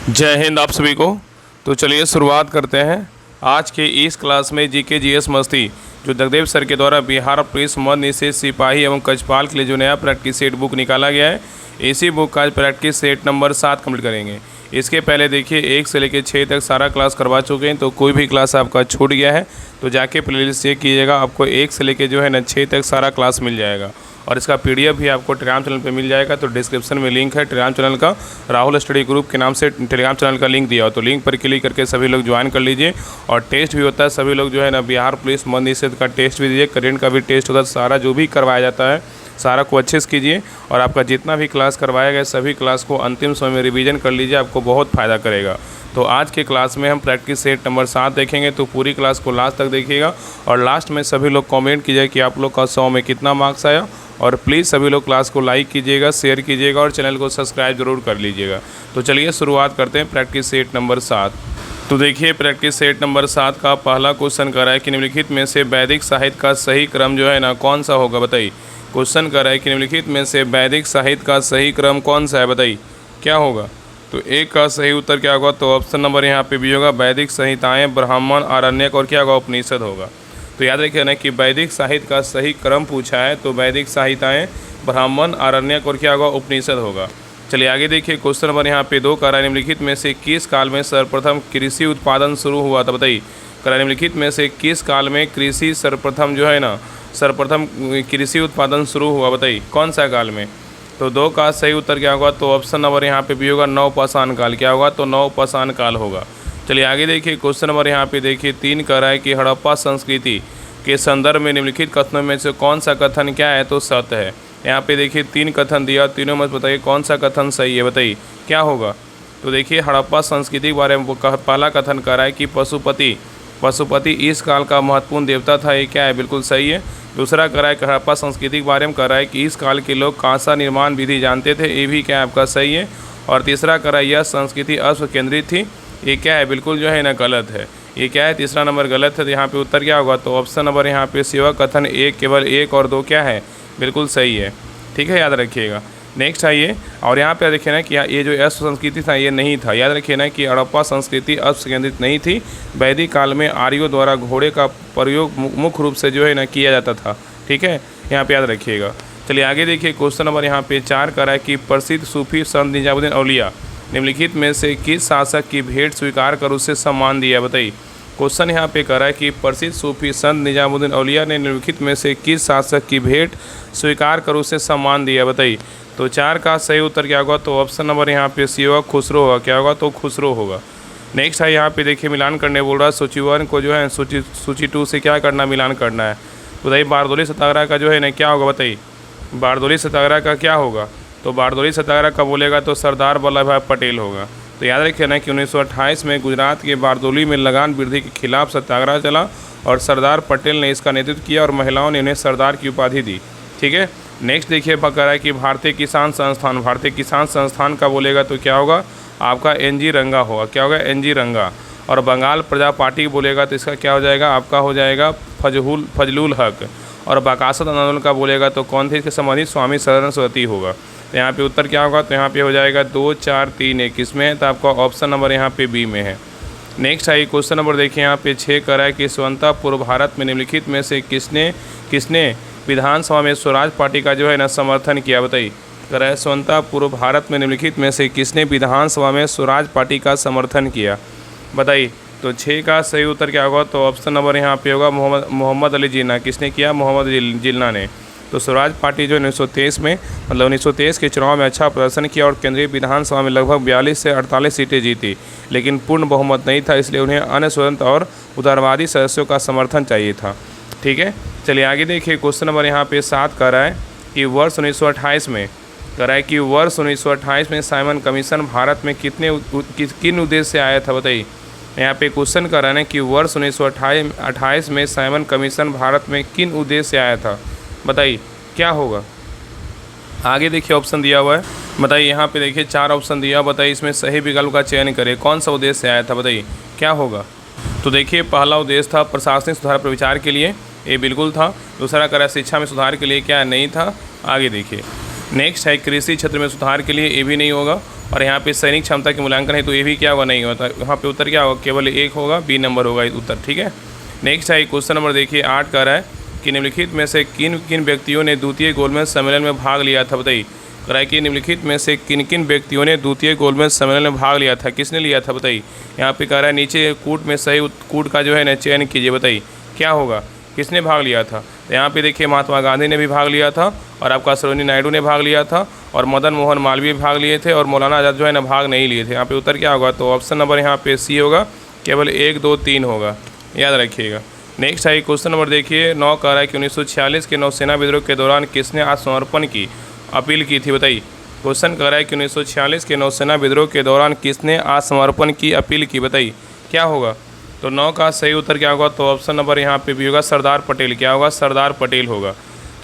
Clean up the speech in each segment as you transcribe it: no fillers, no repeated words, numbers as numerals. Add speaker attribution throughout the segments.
Speaker 1: जय हिंद आप सभी को। तो चलिए शुरुआत करते हैं आज के इस क्लास में जीके जीएस मस्ती जो जगदेव सर के द्वारा बिहार पुलिस मद निषेध सिपाही एवं कचपाल के लिए जो नया प्रैक्टिस सेट बुक निकाला गया है, इसी बुक का प्रैक्टिस सेट नंबर 7 कंप्लीट करेंगे। इसके पहले देखिए 1 से लेकर 6 तक सारा क्लास करवा चुके हैं, तो कोई भी क्लास आपका छूट गया है तो जाके प्लेलिस्ट चेक कीजिएगा, आपको 1 से लेकर जो है ना 6 तक सारा क्लास मिल जाएगा। और इसका पीडीएफ भी आपको टेलीग्राम चैनल पे मिल जाएगा। तो डिस्क्रिप्शन में लिंक है टेलीग्राम चैनल का, राहुल स्टडी ग्रुप के नाम से टेलीग्राम चैनल का लिंक दिया हो, तो लिंक पर क्लिक करके सभी लोग ज्वाइन कर लीजिए। और टेस्ट भी होता है, सभी लोग जो है ना बिहार पुलिस मद निषेध का टेस्ट भी दीजिए, करेंट का भी टेस्ट होता है, सारा जो भी करवाया जाता है सारा को अच्छे से कीजिए। और आपका जितना भी क्लास करवाया गया सभी क्लास को अंतिम समय में रिवीजन कर लीजिए, आपको बहुत फ़ायदा करेगा। तो आज के क्लास में हम प्रैक्टिस सेट नंबर 7 देखेंगे, तो पूरी क्लास को लास्ट तक देखिएगा। और लास्ट में सभी लोग कमेंट कीजिए कि आप लोग का 100 में कितना मार्क्स आया। और प्लीज़ सभी लोग क्लास को लाइक कीजिएगा, शेयर कीजिएगा और चैनल को सब्सक्राइब जरूर कर लीजिएगा। तो चलिए शुरुआत करते हैं प्रैक्टिस सेट नंबर 7। तो देखिए प्रैक्टिस सेट नंबर 7 का पहला क्वेश्चन कर रहा है कि निम्नलिखित में से वैदिक साहित्य का सही क्रम जो है ना कौन सा होगा, बताइए। क्वेश्चन कर रहा है कि निम्नलिखित में से वैदिक साहित्य का सही क्रम कौन सा है, बताइए क्या होगा। तो एक का सही उत्तर क्या होगा, तो ऑप्शन नंबर यहाँ पे भी होगा वैदिक संहिताएं, ब्राह्मण, आरण्यक और क्या होगा उपनिषद होगा। तो याद रखिए ना कि वैदिक साहित्य का सही क्रम पूछा है, तो वैदिक संहिताएं, ब्राह्मण, आरण्यक और क्या होगा उपनिषद होगा। चलिए आगे देखिए क्वेश्चन नंबर यहाँ पे 2 का निम्नलिखित में से किस काल में सर्वप्रथम कृषि उत्पादन शुरू हुआ था, बताइए। निम्नलिखित में से किस काल में कृषि सर्वप्रथम जो है ना सर्वप्रथम कृषि उत्पादन शुरू हुआ, बताइए कौन सा काल में। तो 2 का सही उत्तर क्या होगा, तो ऑप्शन नंबर यहाँ पे भी होगा नवपाषाण काल। क्या होगा, तो नवपाषाण काल होगा। चलिए आगे देखिए क्वेश्चन नंबर यहाँ पे देखिए 3 कह रहा है कि हड़प्पा संस्कृति के संदर्भ में निम्नलिखित कथनों में से कौन सा कथन क्या है, तो सत्य है। यहाँ पे देखिए 3 कथन दिया, तीनों में बताइए कौन सा कथन सही है, बताइए क्या होगा। तो देखिए हड़प्पा संस्कृति के बारे में पहला कथन कह रहा है कि पशुपति इस काल का महत्वपूर्ण देवता था, ये क्या है, बिल्कुल सही है। दूसरा कह रहा है कि हड़प्पा संस्कृति के बारे में कह रहा है कि इस काल के लोग कांसा निर्माण विधि जानते थे, ये भी क्या है आपका सही है। और तीसरा कह रहा है यह संस्कृति अश्व केंद्रित थी, ये क्या है बिल्कुल जो है ना गलत है, ये क्या है तीसरा नंबर गलत है। तो यहाँ पे उत्तर क्या होगा, तो ऑप्शन नंबर यहाँ पे सेवा कथन 1 केवल 1 और 2 क्या है बिल्कुल सही है, ठीक है, याद रखिएगा। नेक्स्ट आइए और यहाँ पे देखिए ना कि ये जो अश्व संस्कृति था ये नहीं था, याद रखिए ना कि हड़प्पा संस्कृति अश्व केंद्रित नहीं थी। वैदिक काल में आर्यों द्वारा घोड़े का प्रयोग मुख्य रूप से जो है ना किया जाता था, ठीक है, यहाँ पे याद रखिएगा। चलिए आगे देखिए क्वेश्चन नंबर यहाँ पे 4 कर रहा है कि प्रसिद्ध सूफी संत निजामुद्दीन औलिया निम्नलिखित में से किस शासक की भेंट स्वीकार कर उसे सम्मान दिया, बताइए। क्वेश्चन यहाँ पे कर रहा है कि प्रसिद्ध सूफी संत निजामुद्दीन औलिया ने निम्नलिखित में से किस शासक की भेंट स्वीकार कर उसे सम्मान दिया, बताइए। तो 4 का सही उत्तर क्या होगा, तो ऑप्शन नंबर यहाँ पे सी होगा खुसरो होगा। क्या होगा, तो खुसरो होगा। नेक्स्ट है यहाँ पे देखिए मिलान करने बोल रहा है, सूची 1 को जो है सूची 2 से क्या करना मिलान करना है। तो बताइए बारदोली सत्याग्रह का जो है ना क्या होगा, बताइए बारदोली सत्याग्रह का क्या होगा। तो बारदोली सत्याग्रह का बोलेगा तो सरदार वल्लभ भाई पटेल होगा। तो याद रखिए ना कि 1928 में गुजरात के बारदोली में लगान वृद्धि के खिलाफ सत्याग्रह चला और सरदार पटेल ने इसका नेतृत्व किया और महिलाओं ने उन्हें सरदार की उपाधि दी, ठीक है। नेक्स्ट देखिए कह रहा है कि भारतीय किसान संस्थान का बोलेगा तो क्या होगा आपका NG रंगा होगा। क्या होगा, NG रंगा। और बंगाल प्रजा पार्टी बोलेगा तो इसका क्या हो जाएगा, आपका हो जाएगा फजलुल हक। और बाकासत आंदोलन का बोलेगा तो कौन थे इसके संबंधित, स्वामी सरस्वती होगा। तो यहाँ पे उत्तर क्या होगा, तो यहाँ पे हो जाएगा 2, 4, 3, 1 किसमें है, तो आपका ऑप्शन नंबर यहाँ पे बी में है। नेक्स्ट है क्वेश्चन नंबर देखिए यहाँ पे 6 कर रहा है कि स्वतंत्रता पूर्व भारत में निम्नलिखित में से किसने विधानसभा में स्वराज पार्टी का जो है ना समर्थन किया, बताइए। कर रहा है स्वतंत्रता पूर्व भारत में निम्नलिखित में से किसने विधानसभा में स्वराज पार्टी का समर्थन किया, बताइए। तो 6 का सही उत्तर क्या होगा, तो ऑप्शन नंबर यहाँ पे होगा मोहम्मद अली जिन्ना। किसने किया, मोहम्मद जिन्ना ने। तो स्वराज पार्टी जो 1923 में 1923 के चुनाव में अच्छा प्रदर्शन किया और केंद्रीय विधानसभा में लगभग 42 से 48 सीटें जीती, लेकिन पूर्ण बहुमत नहीं था, इसलिए उन्हें अन्य स्वतंत्र और उदारवादी सदस्यों का समर्थन चाहिए था, ठीक है। चलिए आगे देखिए क्वेश्चन नंबर यहाँ पे 7 कर रहा है कि वर्ष 1928 में कह रहा है कि वर्ष 1928 में साइमन कमीशन भारत में किन उद्देश्य से आया था, बताइए। यहाँ पे क्वेश्चन कर रहा है कि वर्ष 1928 में साइमन कमीशन भारत में किन उद्देश्य से आया था, बताइए क्या होगा। आगे देखिए ऑप्शन दिया हुआ है, बताइए। यहाँ पे देखिए 4 ऑप्शन दिया, बताइए इसमें सही विकल्प का चयन करें, कौन सा उद्देश्य से आया था, बताइए क्या होगा। तो देखिए पहला उद्देश्य था प्रशासनिक सुधार पर विचार के लिए, ये बिल्कुल था। दूसरा करा शिक्षा में सुधार के लिए, क्या नहीं था। आगे देखिए नेक्स्ट है कृषि क्षेत्र में सुधार के लिए, ये भी नहीं होगा। और यहाँ पे सैनिक क्षमता के मूल्यांकन है, तो ये भी क्या होगा, नहीं होता। यहाँ पे उत्तर क्या होगा, केवल एक होगा, बी नंबर होगा उत्तर, ठीक है। नेक्स्ट है क्वेश्चन नंबर देखिए 8 कह रहा है कि निम्नलिखित में से किन किन व्यक्तियों ने द्वितीय गोलमेज सम्मेलन में भाग लिया था, बताइए। कह रहा है कि निम्नलिखित में से किन किन व्यक्तियों ने द्वितीय गोलमेज सम्मेलन में भाग लिया था, किसने लिया था, बताइए। यहाँ पे कह रहा है नीचे कूट में सही कूट का जो है ना चयन कीजिए, बताइए क्या होगा, किसने भाग लिया था। तो यहाँ पे देखिए महात्मा गांधी ने भी भाग लिया था, और आपका सरोजिनी नायडू ने भाग लिया था, और मदन मोहन मालवीय भाग लिए थे, और मौलाना आज़ाद जो है ना भाग नहीं लिए थे। यहाँ पे उत्तर क्या होगा, तो ऑप्शन नंबर यहाँ पे सी होगा, केवल 1, 2, 3 होगा, याद रखिएगा। नेक्स्ट है क्वेश्चन नंबर देखिए 9 कह रहा है कि 1946 के नौसेना विद्रोह के दौरान किसने आत्मसमर्पण की अपील की थी, बताइए। क्वेश्चन कह रहा है कि 1946 के नौसेना विद्रोह के दौरान किसने आत्मसमर्पण की अपील की, बताइए क्या होगा। तो 9 का सही उत्तर क्या होगा, तो ऑप्शन नंबर यहाँ पे भी होगा, सरदार पटेल। क्या होगा, सरदार पटेल होगा।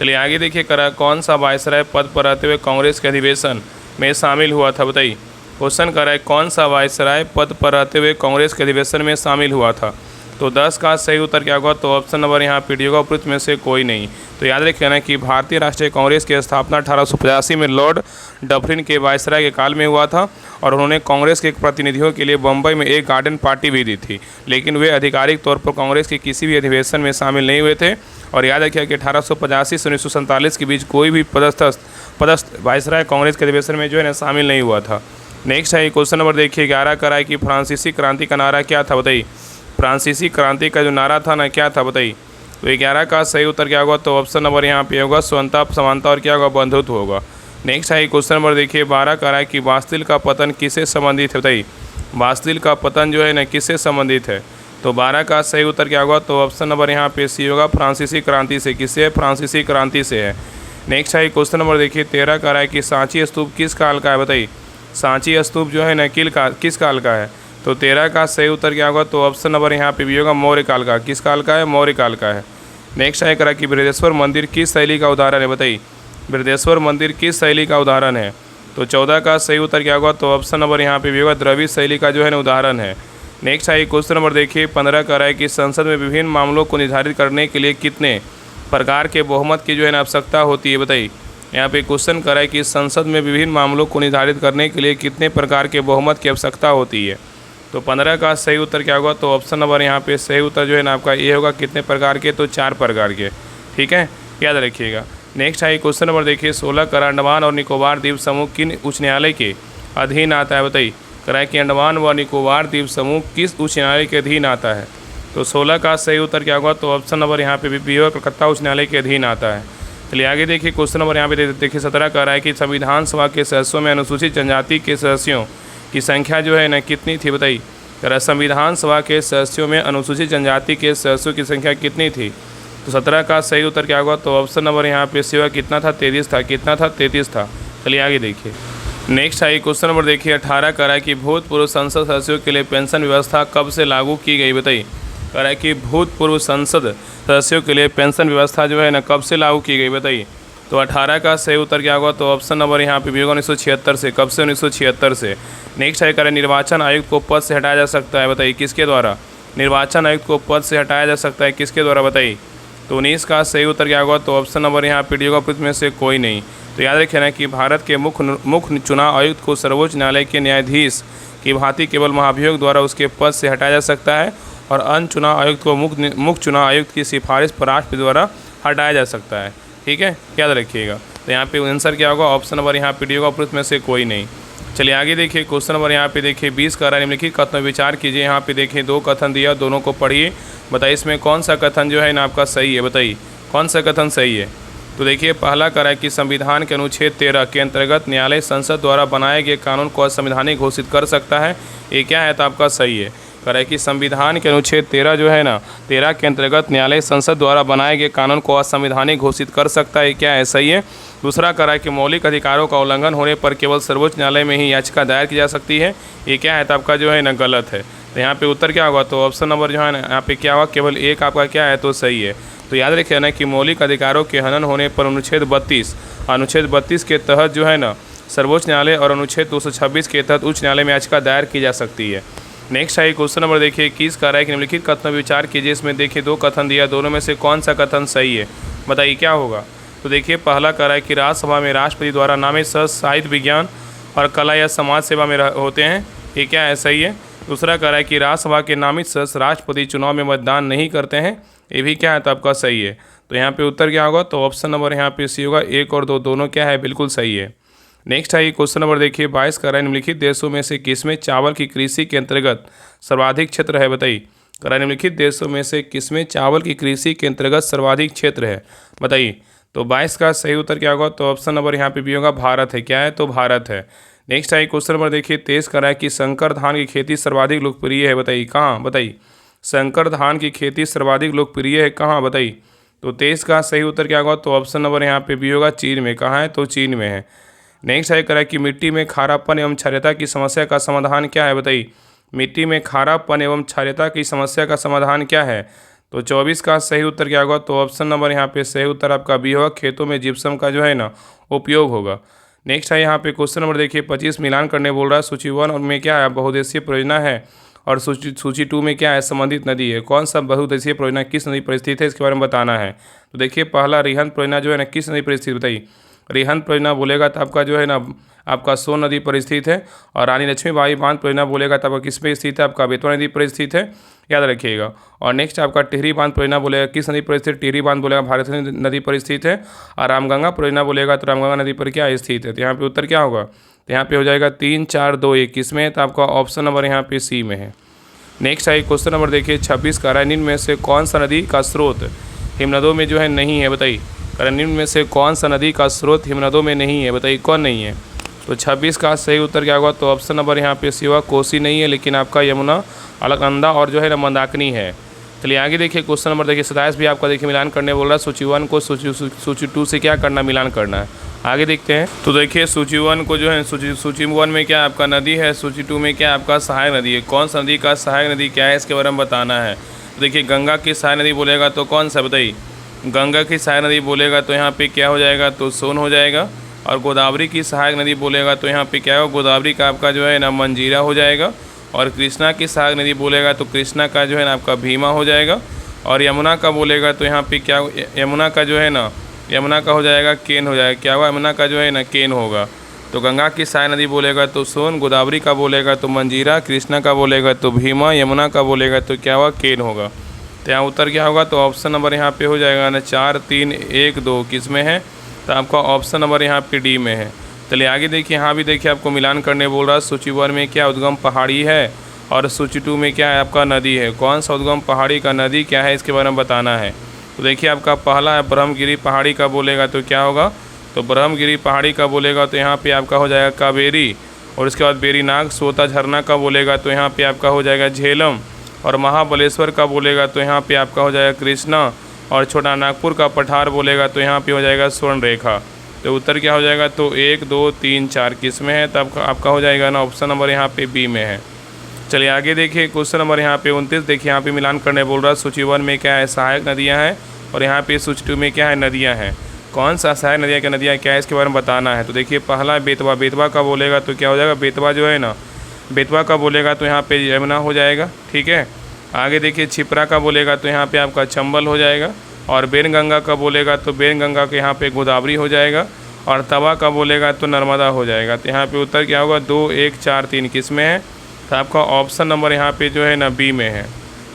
Speaker 1: चलिए आगे देखिए, करा कौन सा वायसराय पद पर रहते हुए कांग्रेस के अधिवेशन में शामिल हुआ था, बताइए। क्वेश्चन कर रहा है कौन सा वायसराय पद पर रहते हुए कांग्रेस के अधिवेशन में शामिल हुआ था। तो 10 का सही उत्तर क्या होगा, तो ऑप्शन नंबर यहाँ पे डी होगा, उपयुक्त में से कोई नहीं। तो याद रखिए ना कि भारतीय राष्ट्रीय कांग्रेस की स्थापना 1885 में लॉर्ड डफरिन के वायसराय के काल में हुआ था, और उन्होंने कांग्रेस के प्रतिनिधियों के लिए बम्बई में एक गार्डन पार्टी भी दी थी, लेकिन वे आधिकारिक तौर पर कांग्रेस के किसी भी अधिवेशन में शामिल नहीं हुए थे। और याद रखिए कि 1885 से 1947 के बीच कोई भी पदस्थ वायसराय कांग्रेस के अधिवेशन में जो है ना शामिल नहीं हुआ था। नेक्स्ट है क्वेश्चन नंबर देखिए 11 का है कि फ्रांसीसी क्रांति का नारा क्या था, बताइए। फ्रांसीसी क्रांति का जो नारा था ना क्या था, बताइए। तो 11 का सही उत्तर क्या होगा, तो ऑप्शन नंबर यहाँ पे होगा, स्वतंत्रता, समानता और क्या होगा, बंधुत्व होगा। नेक्स्ट है क्वेश्चन नंबर देखिए 12 का है कि बास्तिल का पतन किससे संबंधित है, बताइए। बास्तिल का पतन जो है ना किससे संबंधित है। तो 12 का सही उत्तर क्या होगा, तो ऑप्शन नंबर यहाँ पे सी होगा, फ्रांसीसी क्रांति से। किससे, फ्रांसीसी क्रांति से है। नेक्स्ट है क्वेश्चन नंबर देखिए 13 का है कि सांची स्तूप किस काल का है, बताइए। सांची स्तूप जो है ना किस काल का है। तो 13 का सही उत्तर क्या होगा, तो ऑप्शन नंबर यहाँ पे भी होगा, मौर्य काल का। किस काल का है, मौर्य काल का है। नेक्स्ट है करा कि बृहदेश्वर मंदिर किस शैली का उदाहरण है, बताइए। बृहदेश्वर मंदिर किस शैली का उदाहरण है। तो 14 का सही उत्तर क्या होगा, तो ऑप्शन नंबर यहाँ पे भी होगा, द्रविड़ शैली का जो है ना उदाहरण है। नेक्स्ट है क्वेश्चन नंबर देखिए 15 का है कि संसद में विभिन्न मामलों को निर्धारित करने के लिए कितने प्रकार के बहुमत की जो है ना आवश्यकता होती है, बताइए। यहाँ पे क्वेश्चन करा है कि संसद में विभिन्न मामलों को निर्धारित करने के लिए कितने प्रकार के बहुमत की आवश्यकता होती है। तो 15 का सही उत्तर क्या होगा, तो ऑप्शन नंबर यहाँ पे सही उत्तर जो है ना आपका ये होगा, कितने प्रकार के, तो 4 प्रकार के, ठीक है, याद रखिएगा। नेक्स्ट है क्वेश्चन नंबर देखिए 16 का अंडमान और निकोबार द्वीप समूह किन उच्च न्यायालय के अधीन आता है, बताइए। कराए कि अंडमान व निकोबार द्वीप समूह किस उच्च न्यायालय के अधीन आता है। तो 16 का सही उत्तर क्या होगा, तो ऑप्शन नंबर यहाँ पे भी होगा, कलकत्ता उच्च न्यायालय के अधीन आता है। चलिए आगे देखिए क्वेश्चन नंबर यहाँ पे देखिए 17 का है कि संविधान सभा के सदस्यों में अनुसूचित जनजाति के सदस्यों की संख्या जो है ना कितनी थी, बताइए। संविधान सभा के सदस्यों में अनुसूचित जनजाति के सदस्यों की संख्या कितनी थी। तो 17 का सही उत्तर क्या होगा, तो ऑप्शन नंबर यहाँ पे सेवा कितना था, 33 था। कितना था, 33 था। चलिए आगे देखिए नेक्स्ट है क्वेश्चन नंबर देखिए 18 का है कि भूतपूर्व संसद सदस्यों के लिए पेंशन व्यवस्था कब से लागू की गई, बताइए। कह रहा है कि भूतपूर्व संसद सदस्यों के लिए पेंशन व्यवस्था जो है ना कब से लागू की गई, बताइए। तो 18 का सही उत्तर क्या होगा, तो ऑप्शन नंबर यहाँ पे भी होगा, 1976 से। कब से, 1976 से। नेक्स्ट है करें निर्वाचन आयुक्त को पद से हटाया जा सकता है, बताइए किसके द्वारा। निर्वाचन आयुक्त को पद से हटाया जा सकता है किसके द्वारा, बताइए। तो 19 का सही उत्तर क्या होगा, तो ऑप्शन नंबर यहाँ पे डी होगा, उपयुक्त में से कोई नहीं। तो याद रखें ना कि भारत के मुख्य चुनाव आयुक्त को सर्वोच्च न्यायालय के न्यायाधीश की भांति केवल महाभियोग द्वारा उसके पद से हटाया जा सकता है, और अन्य चुनाव आयुक्त को मुख्य चुनाव आयुक्त की सिफारिश पर राष्ट्रपति द्वारा हटाया जा सकता है, ठीक है, याद रखिएगा। तो यहाँ पे आंसर क्या होगा, ऑप्शन नंबर यहाँ पे डी होगा, उपयुक्त में से कोई नहीं। चलिए आगे देखिए क्वेश्चन नंबर यहाँ पे देखिए 20 का निम्नलिखित कथन विचार कीजिए। यहाँ पे देखिए 2 कथन दिया, दोनों को पढ़िए, बताइए इसमें कौन सा कथन जो है ना आपका सही है, बताइए कौन सा कथन सही है। तो देखिए पहला कह रहा है कि संविधान के अनुच्छेद 13 के अंतर्गत न्यायालय संसद द्वारा बनाए गए कानून को असंवैधानिक घोषित कर सकता है, ये क्या है, तो आपका सही है। कह रहा है कि संविधान के अनुच्छेद 13 जो है ना 13 के अंतर्गत न्यायालय संसद द्वारा बनाए गए कानून को असंवैधानिक घोषित कर सकता है, क्या है, सही है। दूसरा कह रहा है कि मौलिक अधिकारों का उल्लंघन होने पर केवल सर्वोच्च न्यायालय में ही याचिका दायर की जा सकती है, ये क्या है, तो आपका जो है ना गलत है। तो यहाँ पे उत्तर क्या होगा, तो ऑप्शन नंबर जो है ना यहाँ पे क्या होगा, केवल एक आपका क्या है, तो सही है। तो याद रखिए ना कि मौलिक अधिकारों के हनन होने पर अनुच्छेद 32 के तहत जो है ना सर्वोच्च न्यायालय और अनुच्छेद 226 के तहत उच्च न्यायालय में याचिका दायर की जा सकती है। नेक्स्ट है क्वेश्चन नंबर देखिए 21 का है कि निम्नलिखित कथन विचार कीजिए। इसमें देखिए 2 कथन दिया, दोनों में से कौन सा कथन सही है, बताइए क्या होगा। तो देखिए पहला कह रहा है कि राज्यसभा में राष्ट्रपति द्वारा नामित सदस्य साहित्य, विज्ञान और कला या समाज सेवा में होते हैं, ये क्या है, सही है। दूसरा कह रहा है कि राज्यसभा के नामित सदस्य राष्ट्रपति चुनाव में मतदान नहीं करते हैं, ये भी क्या है, तो आपका सही है। तो यहाँ पे उत्तर क्या होगा, तो ऑप्शन नंबर यहाँ पे सी होगा। 1 और 2 दोनों क्या है, बिल्कुल सही है। नेक्स्ट है क्वेश्चन नंबर देखिए 22 कह रहा है निम्नलिखित देशों में से किसमें चावल की कृषि के अंतर्गत सर्वाधिक क्षेत्र है, बताइए। कह रहा है निम्नलिखित देशों में से किसमें चावल की कृषि के अंतर्गत सर्वाधिक क्षेत्र है, बताइए। तो 22 का सही उत्तर क्या होगा, तो ऑप्शन नंबर यहाँ पे भी होगा, भारत है। क्या है, तो भारत है। नेक्स्ट है क्वेश्चन नंबर देखिए 23 कह रहा है कि संकर धान की खेती सर्वाधिक लोकप्रिय है, बताइए कहाँ, बताइए। संकर धान की खेती सर्वाधिक लोकप्रिय है कहाँ, बताइए। तो 23 का सही उत्तर क्या होगा, तो ऑप्शन नंबर यहाँ पे भी होगा, चीन में। कहाँ है, तो चीन में है। नेक्स्ट है कह रहा है कि मिट्टी में खारापन एवं क्षारीयता की समस्या का समाधान क्या है, बताइए। मिट्टी में खारापन एवं क्षारीयता की समस्या का समाधान क्या है, तो 24 का सही उत्तर क्या होगा, तो ऑप्शन नंबर यहाँ पे सही उत्तर आपका बी होगा, खेतों में जिप्सम का जो है ना उपयोग होगा। नेक्स्ट है यहाँ पे क्वेश्चन नंबर देखिए 25 मिलान करने बोल रहा है। सूची 1 और में क्या है, बहुउद्देशीय परियोजना है, और सूची 2 में क्या है, संबंधित नदी है। कौन सा बहुउद्देशीय परियोजना किस नदी पर स्थित है, इसके बारे में बताना है। तो देखिए पहला रिहंद परियोजना जो है ना किस नदी पर स्थित, बताइए। रिहंद परियोजना बोलेगा तो आपका जो है ना आपका सोन नदी पर स्थित है। और रानी लक्ष्मीबाई बांध परियोजना बोलेगा तो आपका किस पे स्थित है, आपका बेतवा नदी पर स्थित है, याद रखिएगा। और नेक्स्ट आपका टिहरी बांध परियोजना बोलेगा किस नदी पर स्थित, टिहरी बांध बोलेगा भारत नदी पर स्थित है। और रामगंगा परियोजना बोलेगा तो रामगंगा नदी पर क्या स्थित है। तो यहाँ पे उत्तर क्या होगा, तो यहाँ पे हो जाएगा 3, 4, 2, 1 किस में है, तो आपका ऑप्शन नंबर यहाँ पे सी में है। नेक्स्ट है क्वेश्चन नंबर देखिए 26 का निम्न में से कौन सा नदी का स्रोत हिमनदों में जो है नहीं है, बताइए। निम्न में से कौन सा नदी का स्रोत हिमनदों में नहीं है, बताइए कौन नहीं है। तो 26 का सही उत्तर क्या होगा, तो ऑप्शन नंबर यहाँ पे सी होगा, कोसी नहीं है, लेकिन आपका यमुना, अलकनंदा और जो है ना मंदाकिनी है। चलिए आगे देखिए क्वेश्चन नंबर देखिए 27 भी आपका देखिए मिलान करने बोल रहा है। सूची 1 को सूची 2 से क्या करना, मिलान करना है। आगे देखते हैं। तो देखिए सूची 1 को जो है सूची 1 में क्या आपका नदी है, सूची 2 में क्या आपका सहायक नदी है। कौन सा नदी का सहायक नदी क्या है, इसके बारे में बताना है। तो देखिए गंगा की सहायक नदी बोलेगा तो कौन सा, बताइए। गंगा की सहायक नदी बोलेगा तो यहाँ पे क्या हो जाएगा, तो सोन हो जाएगा। और गोदावरी की सहायक नदी बोलेगा तो यहाँ पे क्या होगा, गोदावरी का आपका जो है ना मंजीरा हो जाएगा। और कृष्णा की सहायक नदी बोलेगा तो कृष्णा का जो है ना आपका भीमा हो जाएगा। और यमुना का बोलेगा तो यहाँ पे क्या, यमुना का जो है ना, यमुना का हो जाएगा केन हो जाएगा। क्या होगा, यमुना का जो है ना केन होगा। तो गंगा की सहायक नदी बोलेगा तो सोन, गोदावरी का बोलेगा तो मंजीरा, कृष्णा का बोलेगा तो भीमा, यमुना का बोलेगा तो क्या होगा, केन होगा। तो यहाँ उत्तर क्या होगा, तो ऑप्शन नंबर यहाँ पे हो जाएगा ना 4, 3, 1, 2 किस में है, तो आपका ऑप्शन नंबर यहाँ पे डी में है। चलिए आगे देखिए, यहाँ भी देखिए आपको मिलान करने बोल रहा है। सूची 1 में क्या उद्गम पहाड़ी है, और सूची 2 में क्या है आपका नदी है। कौन सा उद्गम पहाड़ी का नदी क्या है, इसके बारे में बताना है। तो देखिए आपका पहला है ब्रह्मगिरी पहाड़ी का बोलेगा तो क्या होगा, तो ब्रह्मगिरी पहाड़ी का बोलेगा तो यहाँ पे आपका हो जाएगा कावेरी। और उसके बाद बेरीनाग सोता झरना का बोलेगा तो यहाँ पे आपका हो जाएगा झेलम। और महाबलेश्वर का बोलेगा तो यहाँ पे आपका हो जाएगा कृष्णा। और छोटा नागपुर का पठार बोलेगा तो यहाँ पे हो जाएगा स्वर्ण रेखा। तो उत्तर क्या हो जाएगा, तो 1, 2, 3, 4 किस में है, तब आपका हो जाएगा ना ऑप्शन नंबर यहाँ पे बी में है। चलिए आगे देखिए क्वेश्चन नंबर यहाँ पे 29 देखिए, यहाँ पे मिलान करने बोल रहा है। सूची 1 में क्या है, सहायक नदियाँ हैं, और यहाँ पे सूची 2 में क्या है, नदियाँ हैं। कौन सा सहायक नदियाँ क्या नदियाँ क्या है, इसके बारे में बताना है। तो देखिए पहला बेतवा, बेतवा का बोलेगा तो क्या हो जाएगा, बेतवा जो है ना, बेतवा का बोलेगा तो यहाँ पे यमुना हो जाएगा, ठीक है। आगे देखिए छिपरा का बोलेगा तो यहाँ पे आपका चंबल हो जाएगा। और बेनगंगा का बोलेगा तो बेनगंगा के यहाँ पे गोदावरी हो जाएगा। और तवा का बोलेगा तो नर्मदा हो जाएगा। तो यहाँ पे उत्तर क्या होगा, 2, 1, 4, 3 किस में है, तो आपका ऑप्शन नंबर यहाँ पे जो है ना बी में है।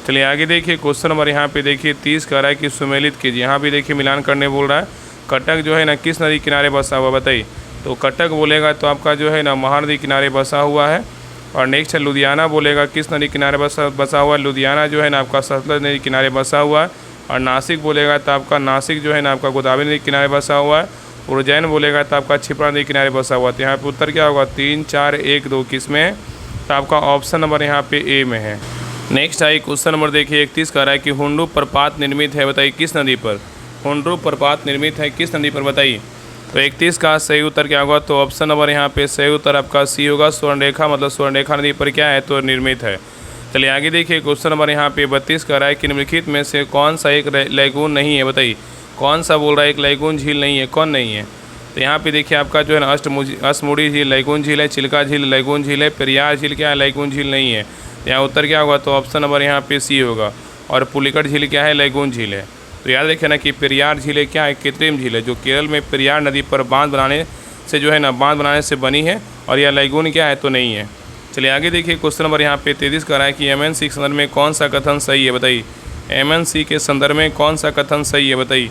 Speaker 1: चलिए आगे देखिए क्वेश्चन नंबर यहाँ पे देखिए 30 कह रहा है कि सुमेलित कीजिए। यहाँ भी देखिए मिलान करने बोल रहा है। कटक जो है ना किस नदी किनारे बसा हुआ, बताइए। तो कटक बोलेगा तो आपका जो है ना महानदी किनारे बसा हुआ है। और नेक्स्ट है लुधियाना बोलेगा किस नदी किनारे बसा हुआ है, लुधियाना जो है ना आपका सतलज नदी किनारे बसा हुआ है। और नासिक बोलेगा तो आपका नासिक जो है ना आपका गोदावरी नदी किनारे बसा हुआ है। उज्जैन बोलेगा तो आपका छिपरा नदी किनारे बसा हुआ है। तो यहाँ पे उत्तर क्या होगा, 3, 4, 1, 2 किस में है, तो आपका ऑप्शन नंबर यहाँ पे ए में है। नेक्स्ट है क्वेश्चन नंबर देखिए 31 कह रहा है कि हुंडू प्रपात निर्मित है, बताइए किस नदी पर। हुंडू प्रपात निर्मित है किस नदी पर, बताइए। तो 31 का सही उत्तर क्या होगा, तो ऑप्शन नंबर यहाँ पे सही उत्तर आपका सी होगा, स्वर्णरेखा, मतलब स्वर्णरेखा नदी पर क्या है, तो निर्मित है। चलिए आगे देखिए क्वेश्चन नंबर यहाँ पे 32 कह रहा है कि निम्नलिखित में से कौन सा एक लैगून नहीं है, बताइए। कौन सा बोल रहा है एक लैगून झील नहीं है, कौन नहीं है। तो यहाँ पे देखिए आपका जो है ना अष्टमुड़ी झील लैगून झील है, चिल्का झील लैगून झील है, पेरियार झील क्या है, लैगून झील नहीं है। तो यहाँ उत्तर क्या होगा, तो ऑप्शन नंबर यहाँ पे सी होगा। और पुलिकट झील क्या है, लैगून झील है। तो तो याद रखें ना कि पेरियार झील क्या है, कृत्रिम झील है, जो केरल में पेरियार नदी पर बांध बनाने से जो है ना, बांध बनाने से बनी है, और यह लैगून क्या है, तो नहीं है। चलिए आगे देखिए, क्वेश्चन नंबर यहाँ पे 33 का रहा है कि एमएनसी के संदर्भ में कौन सा कथन सही है, बताइए। एमएनसी के संदर्भ में कौन सा कथन सही है, बताइए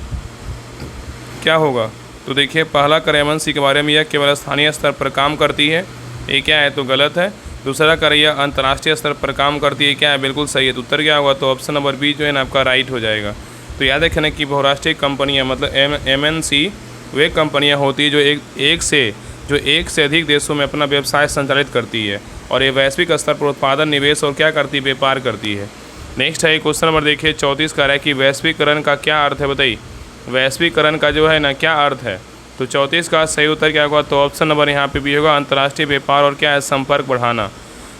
Speaker 1: क्या होगा। तो देखिए, पहला कर एमएनसी के बारे में, यह केवल स्थानीय स्तर पर काम करती है, ये क्या है, तो गलत है। दूसरा कर यह अंतर्राष्ट्रीय स्तर पर काम करती है, क्या है, बिल्कुल सही है। तो उत्तर क्या होगा, तो ऑप्शन नंबर बी जो है ना आपका राइट हो जाएगा। तो याद रखें ना कि बहुराष्ट्रीय कंपनियां मतलब एमएनसी वे कंपनियां होती है जो एक से अधिक देशों में अपना व्यवसाय संचालित करती है, और ये वैश्विक स्तर पर उत्पादन, निवेश और क्या करती है, व्यापार करती है। नेक्स्ट है क्वेश्चन नंबर देखिए 34 का है कि वैश्वीकरण का क्या अर्थ है, बताइए। वैश्वीकरण का जो है ना क्या अर्थ है। तो 34 का सही उत्तर क्या होगा, तो ऑप्शन नंबर यहाँ पे भी होगा, अंतर्राष्ट्रीय व्यापार और क्या है, संपर्क बढ़ाना।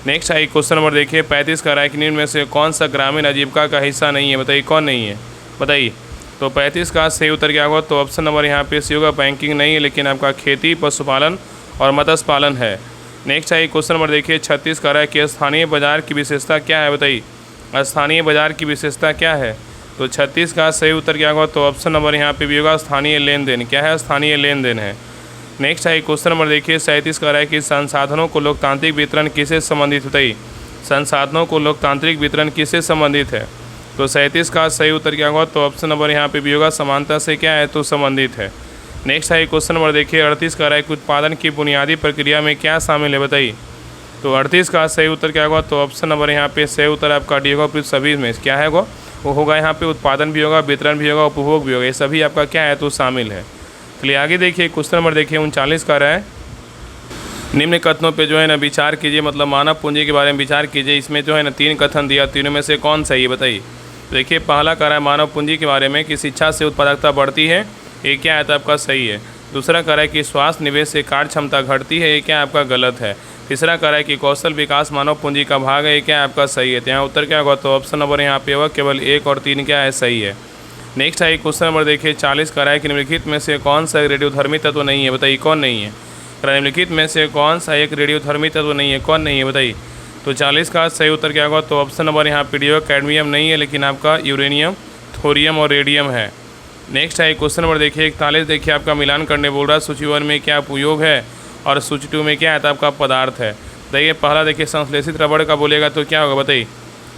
Speaker 1: नेक्स्ट है क्वेश्चन नंबर देखिए 35 का है कि निम्न में से कौन सा ग्रामीण आजीविका का हिस्सा नहीं है, बताइए कौन नहीं है, बताइए। तो 35 का सही उत्तर क्या होगा, तो ऑप्शन नंबर यहाँ पे सी होगा, बैंकिंग नहीं है, लेकिन आपका खेती, पशुपालन और मत्स्य पालन है। नेक्स्ट है क्वेश्चन नंबर देखिए 36 का है कि स्थानीय बाजार की विशेषता क्या है, बताइए। स्थानीय बाजार की विशेषता क्या है। तो 36 का सही उत्तर क्या होगा, तो ऑप्शन नंबर यहाँ पे भी होगा, स्थानीय लेन देन। क्या है, स्थानीय लेन देन है। नेक्स्ट है क्वेश्चन नंबर देखिए 37 का है कि संसाधनों को लोकतांत्रिक वितरण किससे संबंधित, बताइए। संसाधनों को लोकतांत्रिक वितरण किससे संबंधित है। तो 37 का सही उत्तर क्या होगा, तो ऑप्शन नंबर यहाँ पे भी होगा, समानता से क्या है, तो संबंधित है। नेक्स्ट है क्वेश्चन नंबर देखिए 38 का है कि उत्पादन की बुनियादी प्रक्रिया में क्या शामिल है, बताइए। तो 38 का सही उत्तर क्या होगा, तो ऑप्शन नंबर यहाँ पे सही उत्तर आपका डी होगा। सभी में क्या है वो होगा, यहाँ पे उत्पादन भी होगा, वितरण भी होगा, उपभोग भी होगा, ये सभी आपका क्या है, तो शामिल है। चलिए आगे देखिए, क्वेश्चन नंबर देखिए 39 का है, निम्न कथनों पे जो है ना विचार कीजिए, मतलब मानव पूंजी के बारे में विचार कीजिए। इसमें जो है ना 3 कथन दिया, तीनों में से कौन सही है, बताइए। देखिए, पहला कह रहा है मानव पूंजी के बारे में कि शिक्षा से उत्पादकता बढ़ती है, ये क्या है, तो आपका सही है। दूसरा कह रहा है कि स्वास्थ्य निवेश से कार्य क्षमता घटती है, ये क्या आपका गलत है। तीसरा कह रहा है कि कौशल विकास मानव पूंजी का भाग है, ये क्या आपका सही है। तो यहाँ उत्तर क्या होगा, तो ऑप्शन नंबर यहाँ पे होगा, केवल 1 और 3 क्या है, सही है। नेक्स्ट है क्वेश्चन नंबर देखिए 40 का है कि निम्नलिखित में से कौन सा रेडियोधर्मी तत्व नहीं है, बताइए कौन नहीं है। निम्नलिखित में से कौन सा एक रेडियोधर्मी तत्व नहीं है, कौन नहीं है, बताइए। तो 40 का सही उत्तर क्या होगा, तो ऑप्शन नंबर यहाँ पे डी होगा, कैडमियम नहीं है, लेकिन आपका यूरेनियम, थोरियम और रेडियम है। नेक्स्ट है क्वेश्चन नंबर देखिए 41, देखिए आपका मिलान करने बोल रहा है, सूची 1 में क्या उपयोग है और सूची 2 में क्या है, तो आपका पदार्थ है। देखिए पहला देखिए संश्लेषित रबड़ का बोलेगा तो क्या होगा, बताइए।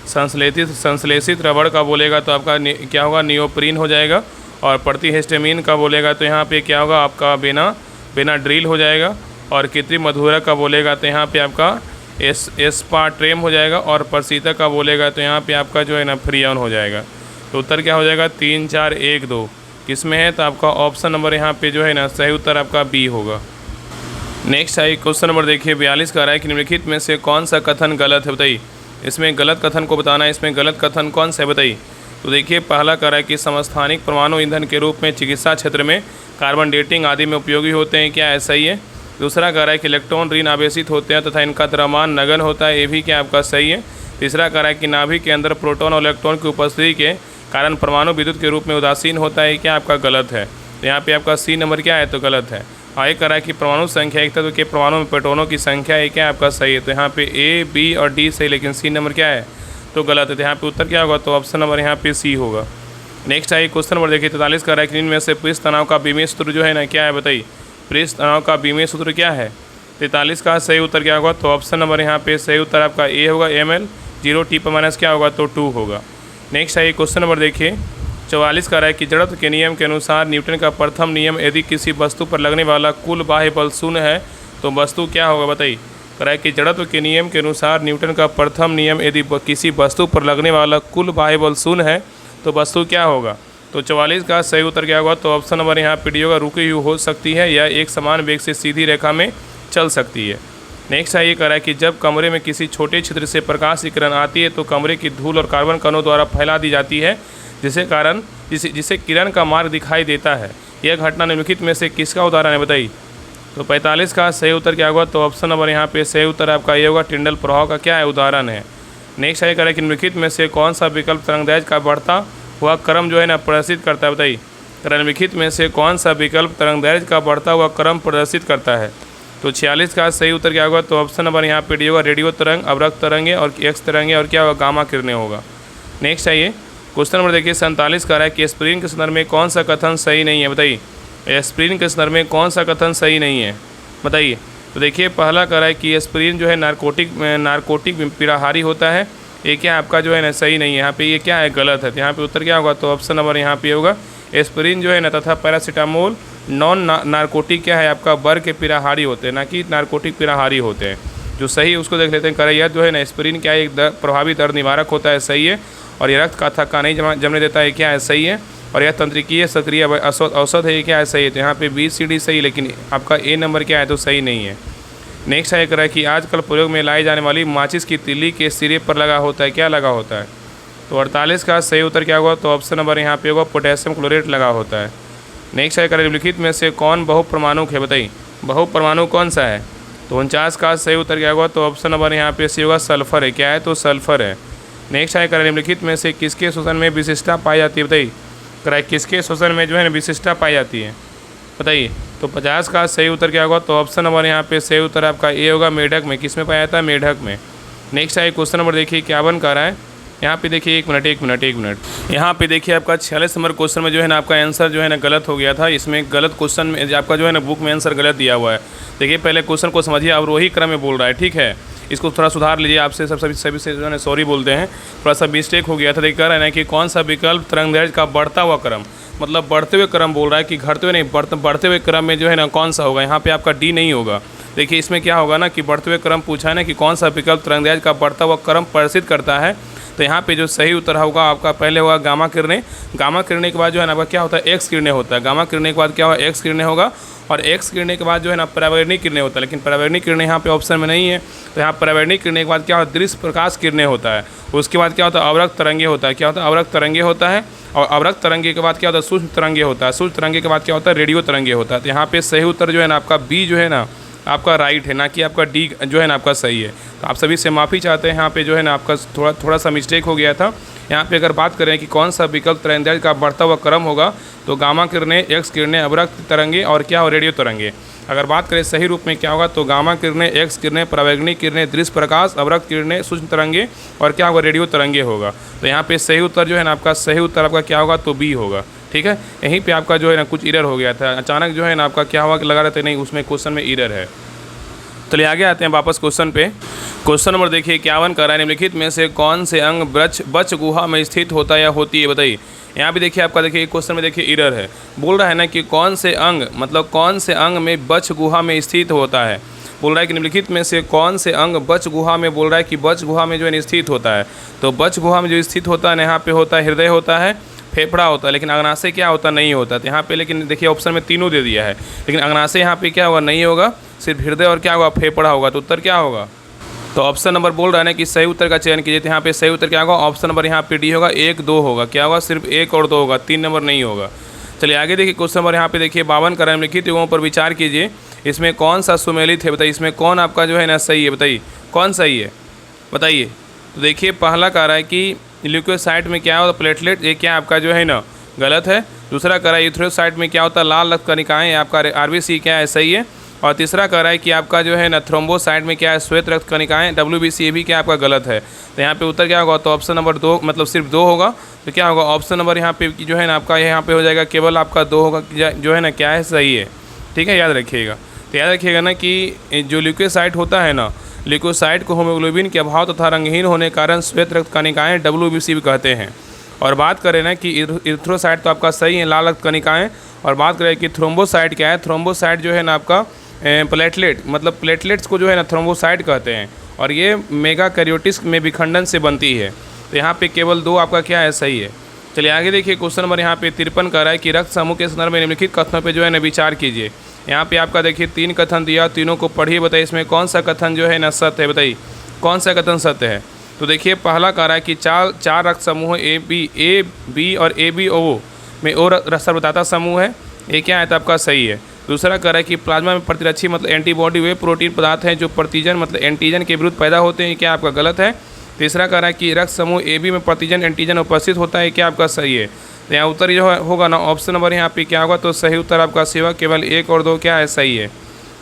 Speaker 1: संश्लेषित रबड़ का बोलेगा तो आपका क्या होगा, नियोप्रीन हो जाएगा। और प्रतिहिस्टामिन का बोलेगा तो यहाँ पे क्या होगा, आपका बेनाड्रिल हो जाएगा। और कृत्रिम मधुरक का बोलेगा तो यहाँ पे आपका एस्पार्ट्रेम हो जाएगा। और प्रशीतक का बोलेगा तो यहाँ पे आपका जो है ना फ्रीऑन हो जाएगा। तो उत्तर क्या हो जाएगा, 3, 4, 1, 2 किस में है, तो आपका ऑप्शन नंबर यहाँ पे जो है ना सही उत्तर आपका बी होगा। नेक्स्ट है क्वेश्चन नंबर देखिए 42 का है कि निम्नलिखित में से कौन सा कथन गलत है, बताइए। इसमें गलत कथन को बताना है, इसमें गलत कथन कौन सा है, बताइए। तो देखिए पहला कह रहा है कि समस्थानिक परमाणु ईंधन के रूप में चिकित्सा क्षेत्र में कार्बन डेटिंग आदि में उपयोगी होते हैं, क्या ऐसा ही है। दूसरा कह रहा है कि इलेक्ट्रॉन ऋण आवेशित होते हैं तथा इनका द्रव्यमान नगण्य होता है, ये भी क्या आपका सही है। तीसरा कह रहा है कि नाभिक के अंदर प्रोटॉन और इलेक्ट्रॉन की उपस्थिति के कारण परमाणु विद्युत के रूप में उदासीन होता है, क्या आपका गलत है। तो यहाँ पे आपका सी नंबर क्या है, तो गलत है। आगे कह रहा है कि परमाणु संख्या एक तत्व के परमाणु में प्रोटॉनों की संख्या है, क्या आपका सही है। तो यहाँ पे ए, बी और डी सही, लेकिन सी नंबर क्या है, तो गलत है। तो यहाँ पे उत्तर क्या होगा, तो ऑप्शन नंबर यहाँ पे सी होगा। नेक्स्ट है क्वेश्चन नंबर देखिए 43 का है कि इनमें से पृष्ठ तनाव का बीमीय सूत्र जो है ना क्या है, बताइए। पृष्ठ तनाव का बीमीय सूत्र क्या है। 43 का सही उत्तर क्या होगा, तो ऑप्शन नंबर यहाँ पे सही उत्तर आपका ए होगा, ml 0 T पर माइनस क्या होगा, तो 2 होगा। नेक्स्ट है क्वेश्चन नंबर देखिए 44 का है कि जड़त्व के नियम के अनुसार न्यूटन का प्रथम नियम, यदि किसी वस्तु पर लगने वाला कुल बाह्य बल शून्य है तो वस्तु क्या होगा, बताइए। कह रहा है कि जड़त्व के नियम के अनुसार न्यूटन का प्रथम नियम, यदि किसी वस्तु पर लगने वाला कुल बाह्य बल शून्य है तो वस्तु क्या होगा। तो 44 का सही उत्तर क्या होगा, तो ऑप्शन नंबर यहाँ पे डी होगा, रुकी हुई हो सकती है या एक समान वेग से सीधी रेखा में चल सकती है। नेक्स्ट है ये कह रहा है कि जब कमरे में किसी छोटे छिद्र से प्रकाश की किरण आती है तो कमरे की धूल और कार्बन कणों द्वारा फैला दी जाती है, जिसे किरण का मार्ग दिखाई देता है। यह घटना निम्नलिखित में से किसका उदाहरण है, बताइए। तो 45 का सही उत्तर क्या होगा, तो ऑप्शन नंबर यहाँ पे सही उत्तर आपका ये होगा, टिंडल प्रभाव का क्या है, उदाहरण है। नेक्स्ट है कह रहा है कि निम्नलिखित में से कौन सा विकल्प तरंगदैर्घ्य का बढ़ता हुआ क्रम जो है ना प्रदर्शित करता है, बताइए। निम्नलिखित में से कौन सा विकल्प तरंगदैर्घ्य का बढ़ता हुआ क्रम प्रदर्शित करता है। तो 46 का सही उत्तर क्या होगा, तो ऑप्शन नंबर यहाँ पे डी होगा, रेडियो तरंग, अवरक्त तरंगे और एक्स तरंगे और क्या होगा, गामा किरणें होगा। नेक्स्ट है ये क्वेश्चन नंबर देखिए 47 का रहा है कि एस्पिरिन के संदर्भ में कौन सा कथन सही नहीं है, बताइए। एस्पिरिन के संदर्भ में कौन सा कथन सही नहीं है, बताइए। तो देखिए पहला कह रहा है कि एस्पिरिन जो है नारकोटिक पीड़ाहारी होता है, ये क्या आपका जो है ना सही नहीं है, यहाँ पे ये क्या है गलत है। तो यहाँ पे उत्तर क्या होगा, तो ऑप्शन नंबर यहाँ पे होगा एस्पिरिन जो है ना तथा पैरासीटामोल नॉन नारकोटिक क्या है आपका वर्ग के पीड़ाहारी होते हैं, ना कि नारकोटिक पीड़ाहारी होते हैं। जो सही उसको देख लेते हैं। कह रहा है यह जो है ना एस्पिरिन क्या है एक प्रभावी दर्द निवारक होता है, सही है। और ये रक्त का थक्का नहीं जमने देता है, क्या है सही है। और यह तंत्रिकीय सक्रिय औषध है, ये क्या है सही है। तो यहाँ पे बी सी डी सही, लेकिन आपका ए नंबर क्या है तो सही नहीं है। नेक्स्ट है कह कि आजकल प्रयोग में लाई जाने वाली माचिस की तिल्ली के सिरे पर लगा होता है, क्या लगा होता है। तो 48 का सही उत्तर क्या होगा, तो ऑप्शन नंबर यहाँ पे होगा पोटेशियम क्लोरेट लगा होता है। नेक्स्ट है कह निम्नलिखित में से कौन बहुपरमाणुक है, बताइए बहुपरमाणु कौन सा है। तो 49 का सही उत्तर क्या होगा, तो ऑप्शन नंबर यहाँ पे सी होगा सल्फर है, क्या है तो सल्फर है। नेक्स्ट है कह निम्नलिखित में से किसके शोषण में विशिष्टता पाई जाती है, बताइए। कह किसके शोषण में जो है ना विशिष्टता पाई जाती है, बताइए। तो 50 का सही उत्तर क्या होगा, तो ऑप्शन नंबर यहाँ पे सही उत्तर आपका ए होगा मेढक में। किस में पाया जाता है, मेढक में। नेक्स्ट है क्वेश्चन नंबर देखिए 51 का रहा है, यहाँ पे देखिए एक मिनट यहाँ पे देखिए आपका 46 नंबर क्वेश्चन में जो है ना आपका आंसर जो है ना गलत हो गया था। इसमें गलत क्वेश्चन में आपका जो है ना बुक में आंसर गलत दिया हुआ है। देखिए पहले क्वेश्चन को समझिए, अवरोही क्रम में बोल रहा है, ठीक है। इसको थोड़ा सुधार लीजिए, आपसे सभी से जो है सॉरी बोलते हैं, थोड़ा सा मिस्टेक हो गया था। देखिए कह रहा है ना कि कौन सा विकल्प तरंगदैर्घ्य का बढ़ता हुआ क्रम, मतलब बढ़ते हुए क्रम बोल रहा है कि घटते हुए नहीं, बढ़ते हुए क्रम में जो है ना कौन सा होगा। यहाँ पे आपका डी नहीं होगा। देखिए इसमें क्या होगा ना कि बढ़ते हुए क्रम पूछा है ना कि कौन सा विकल्प तरंगदैर्घ्य का बढ़ता हुआ क्रम प्रदर्शित करता है। तो यहाँ पे जो सही उत्तर होगा आपका पहले होगा गामा किरणें। गामा किरणें के बाद जो है ना आपका क्या होता है, एक्स किरणें होता है। गामा किरणें के बाद क्या होगा, एक्स किरणें होगा। और एक्स किरणें के बाद जो है ना परावैरणिक किरणें होता है, लेकिन परावैरणिक किरणें यहाँ पे ऑप्शन में नहीं है। तो यहाँ परावैरणिक किरणें के बाद क्या होता है, दृश्य प्रकाश किरणें होता है। उसके बाद क्या होता है, अवरक्त तरंगे होता है। क्या होता है, अवरक्त तरंगे होता है। और अवरक्त तरंगे के बाद क्या होता है, सूक्ष्म तरंगे होता है। सूक्ष्म तरंगे के बाद क्या होता है, रेडियो तरंगे होता है। तो यहाँ पे सही उत्तर जो है ना आपका बी जो है ना आपका राइट है, ना कि आपका डी जो है ना आपका सही है। तो आप सभी से माफ़ी चाहते हैं, यहाँ पे जो है ना आपका थोड़ा सा मिस्टेक हो गया था। यहाँ पे अगर बात करें कि कौन सा विकल्प तरंगदैर्घ्य का बढ़ता हुआ क्रम होगा, तो गामा किरणें, एक्स किरणें, अवरक्त तरंगे और क्या हो रेडियो तरंगे। अगर बात करें सही रूप में क्या होगा, तो गामा किरणें, एक्स किरणें, परावैंगनिक किरणें, दृश्य प्रकाश, अवरक्त किरणें, सूक्ष्म तरंगे और क्या होगा, रेडियो तरंगे होगा। तो यहाँ पे सही उत्तर जो है ना आपका सही उत्तर आपका क्या होगा, तो बी होगा, ठीक है। यहीं पे आपका जो है ना कुछ एरर हो गया था, अचानक जो है ना आपका क्या हुआ कि लगा रहते नहीं, उसमें क्वेश्चन में एरर है। चलिए आगे आते हैं वापस क्वेश्चन पे। क्वेश्चन नंबर देखिए 51 का रहा है, निम्नलिखित में से कौन से अंग बच गुहा में स्थित होता है या होती है, बताइए। यहाँ भी देखिए आपका देखिए क्वेश्चन में देखिए एरर है, बोल रहा है ना कि कौन से अंग, मतलब कौन से अंग में बच गुहा में स्थित होता है। बोल रहा है कि निम्नलिखित में से कौन से अंग बच गुहा में, बोल रहा है कि बच गुहा में जो है स्थित होता है। तो बच गुहा में जो स्थित होता है यहाँ पे होता है हृदय होता है, फेफड़ा होता है, लेकिन अग्नाशय क्या होता नहीं होता। तो यहाँ पे लेकिन देखिए ऑप्शन में तीनों दे दिया है, लेकिन अग्नाशय यहाँ पे क्या होगा, नहीं होगा, सिर्फ हृदय और क्या होगा, फेफड़ा होगा। तो उत्तर क्या होगा, तो ऑप्शन नंबर बोल रहा है ना कि सही उत्तर का चयन कीजिए। तो यहाँ पे सही उत्तर क्या होगा, ऑप्शन नंबर यहाँ पे डी होगा, 1 2 होगा। क्या होगा, सिर्फ 1 और 2 होगा, 3 नंबर नहीं होगा। चलिए आगे देखिए क्वेश्चन नंबर यहाँ पे देखिए 52 का निम्नलिखित युगों पर विचार कीजिए, इसमें कौन सा सुमेलित है, बताइए। इसमें कौन आपका जो है ना सही है, बताइए कौन सही है, बताइए। तो देखिए पहला कह रहा है कि ल्यूकोसाइट में क्या होता है, प्लेटलेट, ये क्या आपका जो है ना गलत है। दूसरा कह रहा है यूथ्रोसाइट में क्या होता है, लाल रक्त कणिकाएं, आपका आरबीसी क्या है, सही है। और तीसरा कह रहा है कि आपका जो है ना थ्रोम्बोसाइट में क्या है, श्वेत रक्त कणिकाएं, WBC, ये भी क्या आपका गलत है। तो यहाँ पे उत्तर क्या होगा, तो ऑप्शन नंबर 2, मतलब सिर्फ 2 होगा। तो क्या होगा, ऑप्शन नंबर यहाँ पे जो है ना आपका यहाँ पे हो जाएगा, केवल आपका 2 होगा, जो है ना क्या है, सही है, ठीक है, याद रखिएगा। तो याद रखिएगा ना कि जो ल्यूकोसाइट होता है ना, ल्यूकोसाइट को हीमोग्लोबिन के अभाव तथा रंगहीन होने के कारण श्वेत रक्त कणिकाएँ WBC भी कहते हैं। और बात करें ना कि इरिथ्रोसाइट तो आपका सही है, लाल रक्त कणिकाएँ। और बात करें कि थ्रोम्बोसाइट क्या है, थ्रोम्बोसाइट जो है ना आपका प्लेटलेट, मतलब प्लेटलेट्स को जो है ना थ्रोम्बोसाइट कहते हैं, और ये मेगा कैरियोटिस में विखंडन से बनती है। तो यहाँ पे केवल 2 आपका क्या है, सही है। चलिए आगे देखिए क्वेश्चन नंबर यहाँ पे 53 का रहा है कि रक्त समूह के संदर्भ में निम्नलिखित कथनों पे जो है ना विचार कीजिए। यहाँ पे आपका देखिए 3 कथन दिया, तीनों को पढ़िए, बताइए इसमें कौन सा कथन जो है ना सत्य है, बताइए कौन सा कथन सत्य है। तो देखिए पहला कह रहा है कि चार रक्त समूह ए बी और ABO में ओ सर्वदाता समूह है, ये क्या है, तो आपका सही है। दूसरा कह रहा है कि प्लाज्मा में प्रतिरक्षी मतलब एंटीबॉडी वे प्रोटीन पदार्थ हैं जो प्रतिजन मतलब एंटीजन के विरुद्ध पैदा होते हैं, क्या आपका गलत है। तीसरा कह रहा है कि रक्त समूह AB में प्रतिजन एंटीजन उपस्थित होता है, क्या आपका सही है। तो यहाँ उत्तर जो होगा ना ऑप्शन नंबर यहाँ पे क्या होगा, तो सही उत्तर आपका सेवा केवल 1 और 2 क्या है, सही है।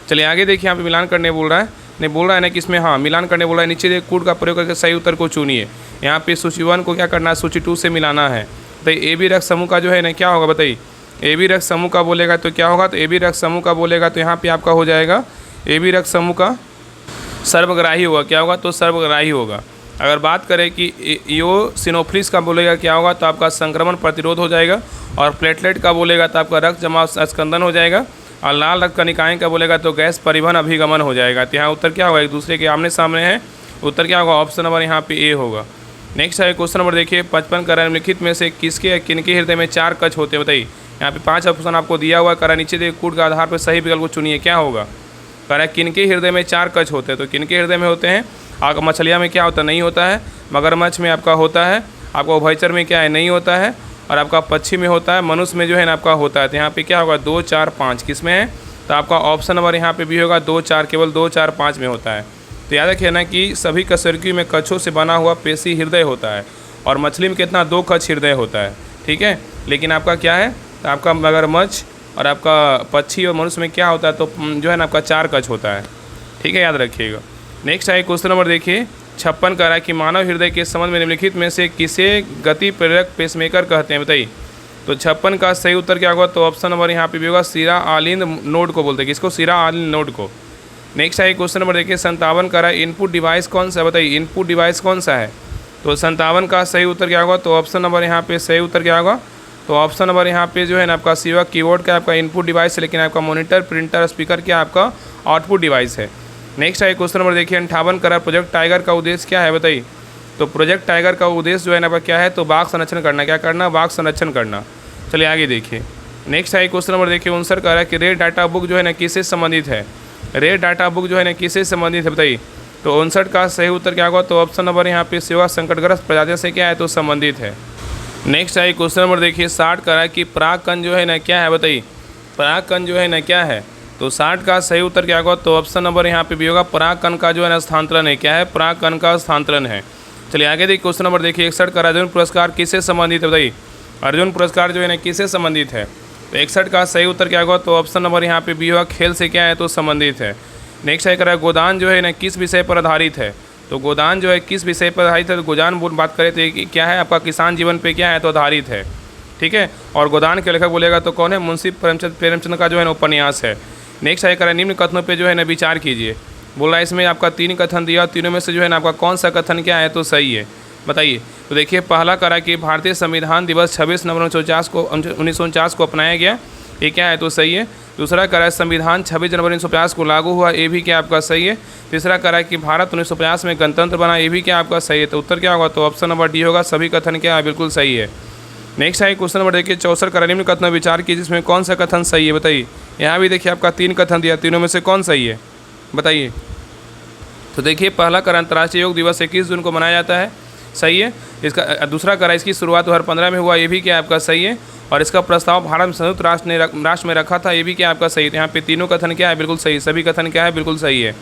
Speaker 1: चलिए आगे देखिए यहाँ पे मिलान करने बोल रहा है नहीं बोल रहा है ना कि इसमें हाँ मिलान करने बोल रहा है, नीचे कूट का प्रयोग करके सही उत्तर को चुनिए। यहाँ पे सूची 1 को क्या करना है, सूची 2 से मिलाना है। तो ए बी रक्त समूह का जो है ना क्या होगा बताइए, ए बी रक्त समूह का बोलेगा तो क्या होगा, तो ए बी रक्त समूह का बोलेगा तो यहाँ पे आपका हो जाएगा ए बी रक्त समूह का सर्वग्राही होगा। क्या होगा, तो सर्वग्राही होगा। अगर बात करें कि इओसिनोफिलिस का बोलेगा क्या होगा, तो आपका संक्रमण प्रतिरोध हो जाएगा। और प्लेटलेट का बोलेगा तो आपका रक्त जमाव स्कंदन हो जाएगा। और लाल रक्त कणिकाएँ का बोलेगा तो गैस परिवहन अभिगमन हो जाएगा। तो यहाँ उत्तर क्या होगा, एक दूसरे के आमने सामने है, उत्तर क्या होगा, ऑप्शन नंबर यहाँ पे ए होगा। नेक्स्ट है क्वेश्चन नंबर देखिए, 55 करा निम्नलिखित में से किसके किनके हृदय में 4 कच होते हैं बताइए। यहाँ पे 5 ऑप्शन आपको दिया हुआ करा, नीचे देखिए कूट के आधार पर सही विकल्प को चुनिए। क्या होगा, करा किनके हृदय में 4 कच होते हैं, तो किनके हृदय में होते हैं, आपका मछलियाँ में क्या होता है, नहीं होता है। मगरमच्छ में आपका होता है, आपका उभयचर में क्या है, नहीं होता है। और आपका पक्षी में होता है, मनुष्य में जो है ना आपका होता है। तो यहाँ पे क्या होगा, 2, 4, 5 किस में है, तो आपका ऑप्शन नंबर यहाँ पे भी होगा 2, 4, केवल 2, 4, 5 में होता है। तो याद रखिए ना कि सभी कशेरुकी में कच्छों से बना हुआ पेशी हृदय होता है, और मछली में कितना 2 कच्छ हृदय होता है, ठीक है। लेकिन आपका क्या है, तो आपका मगरमच्छ और आपका पक्षी और मनुष्य में क्या होता है, तो जो है ना आपका 4 कच्छ होता है, ठीक है, याद रखिएगा। नेक्स्ट है क्वेश्चन नंबर देखिए, 56 का है कि मानव हृदय के संबंध में निम्नलिखित में से किसे गति प्रेरक पेसमेकर कहते हैं बताइए। तो 56 का सही उत्तर क्या होगा, तो ऑप्शन नंबर यहाँ पे भी होगा सीरा आलिंद नोड को बोलते हैं, किसको, सीरा आलिंद नोड को। नेक्स्ट है क्वेश्चन नंबर देखिए, 57 का है इनपुट डिवाइस कौन सा है बताइए, इनपुट डिवाइस कौन सा है। तो 57 का सही उत्तर क्या होगा, तो ऑप्शन नंबर यहाँ पे सही उत्तर क्या होगा, तो ऑप्शन नंबर यहाँ पे जो है ना आपका सिवा कीबोर्ड का आपका इनपुट डिवाइस है, लेकिन आपका मॉनिटर, प्रिंटर, स्पीकर क्या आपका आउटपुट डिवाइस है। नेक्स्ट है क्वेश्चन नंबर देखिए, 58 का प्रोजेक्ट टाइगर का उद्देश्य क्या है बताइए। तो प्रोजेक्ट टाइगर का उद्देश्य जो है ना क्या है, तो बाघ संरक्षण करना। क्या करना, बाघ संरक्षण करना। चलिए आगे देखिए। नेक्स्ट है क्वेश्चन नंबर देखिए, 59 का है कि रेड डाटा बुक जो है ना किससे संबंधित है। रेड डाटा बुक जो है ना किससे संबंधित है बताइए। तो 59 का सही उत्तर क्या होगा, तो ऑप्शन नंबर यहाँ पे सेवा संकटग्रस्त प्रजातियों से क्या है, तो संबंधित है। नेक्स्ट है क्वेश्चन नंबर देखिए, 60 का है कि परागकण जो है ना क्या है बताइए। परागकण जो है ना क्या है, तो 60 का सही उत्तर क्या होगा, तो ऑप्शन नंबर यहाँ पे भी होगा परागकण का जो है ना स्थानांतरण है। क्या है, परागकण का स्थानांतरण है। चलिए आगे देखिए क्वेश्चन नंबर देखिए, 61 का अर्जुन पुरस्कार किससे संबंधित है बताइए। अर्जुन पुरस्कार जो है ना किससे संबंधित है। तो 61 का सही उत्तर क्या होगा, तो ऑप्शन नंबर यहाँ पे भी होगा खेल से क्या है, तो संबंधित है। नेक्स्ट है करा गोदान जो है ना किस विषय पर आधारित है। तो गोदान जो है किस विषय पर आधारित है, तो गोदान बात करें तो क्या है, आपका किसान जीवन पे क्या है, तो आधारित है, ठीक है। और गोदान के लेखक बोलेगा तो कौन है, मुंशी प्रेमचंद का जो है ना उपन्यास है। नेक्स्ट है करा निम्न कथनों पे जो है ना विचार कीजिए। बोला है इसमें आपका 3 कथन दिया, तीनों में से जो है ना आपका कौन सा कथन क्या है, तो सही है बताइए। तो देखिए पहला करा कि भारतीय संविधान दिवस 26 नवंबर 1949 को अपनाया गया, ये क्या है, तो सही है। दूसरा करा संविधान 26 जनवरी 1950 को लागू हुआ, ये भी क्या आपका सही है। तीसरा करा कि भारत 1950 में गणतंत्र बना, ये भी क्या आपका सही है। तो उत्तर क्या होगा, तो ऑप्शन नंबर डी होगा, सभी कथन क्या है, बिल्कुल सही है। नेक्स्ट है क्वेश्चन नंबर देखिए, 64 करा निम्न कथन विचार की जिसमें कौन सा कथन सही है बताइए। यहाँ भी देखिए आपका 3 कथन दिया, तीनों में से कौन सही है बताइए। तो देखिए पहला करा अंतर्राष्ट्रीय योग दिवस 21 जून को मनाया जाता है, सही है। इसका दूसरा करा इसकी शुरुआत 2015 में हुआ, ये भी क्या आपका सही है। और इसका प्रस्ताव भारत संयुक्त राष्ट्र में रखा था, ये भी क्या आपका सही है। तो यहाँ पे तीनों कथन क्या है, बिल्कुल सही, सभी कथन क्या है, बिल्कुल सही है।